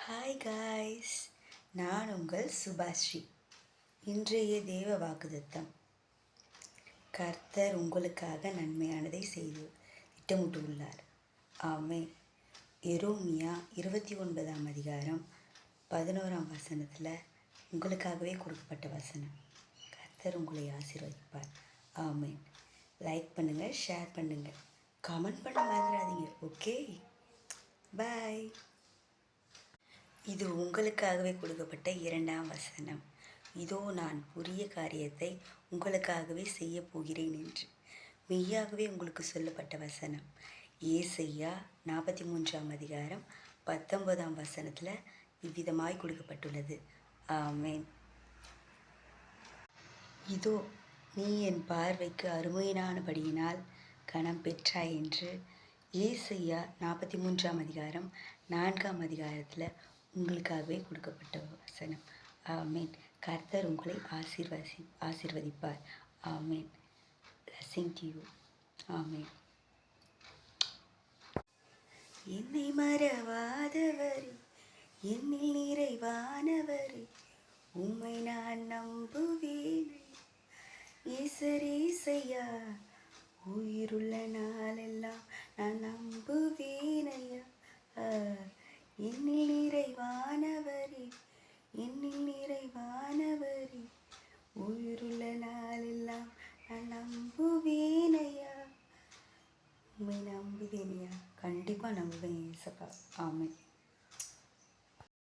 Hi guys, நான் உங்கள் சுபாஸ்ரீ. இன்றைய தேவ வாக்குத்தத்தம். கர்த்தர் உங்களுக்காக நன்மையானதை செய்து திட்டமிட்டுள்ளார். ஆமென். எரோமியா 29ஆம் அதிகாரம் 11ஆம் வசனத்தில் உங்களுக்காகவே கொடுக்கப்பட்ட வசனம். கர்த்தர் உங்களை ஆசீர்வதிப்பார். ஆமென். லைக் பண்ணுங்கள், ஷேர் பண்ணுங்கள், கமெண்ட் பண்ண மறந்துடாதீங்க. ஓகே, பாய். இது உங்களுக்காகவே கொடுக்கப்பட்ட 2ஆம் வசனம். இதோ நான் புதிய காரியத்தை உங்களுக்காகவே செய்ய போகிறேன் என்று மெய்யாகவே உங்களுக்கு சொல்லப்பட்ட வசனம். ஏசையா 43ஆம் அதிகாரம் 19ஆம் வசனத்தில் இவ்விதமாய் கொடுக்கப்பட்டுள்ளது. ஆமென். இதோ நீ என் பார்வைக்கு அருமையினானபடியினால் கனம் பெற்றாய் என்று ஏசையா 43ஆம் அதிகாரம் 4ஆம் அதிகாரத்தில் உங்களுக்காகவே கொடுக்கப்பட்ட வசனம். ஆமேன். கர்த்தர் உங்களை ஆசீர்வதிப்பார். ஆமேன். Blessing to you. ஆமேன். என்னை மறவாதவரே, என்னில் நிறைவானவரே, உம்மை நான் நம்புவேன். ஈசரேசையா, உயிருள்ள நாளெல்லாம் நான் நம்புவேனையா. என்னில் நிறைவானவரே, என்னில் நிறைவானவரே, உயிருள்ள நாளெல்லாம் நான் நம்புவேனையா. உண்மை நம்புவேனையா. கண்டிப்பாக நம்புவேன் ஏசப்பா. ஆமென்.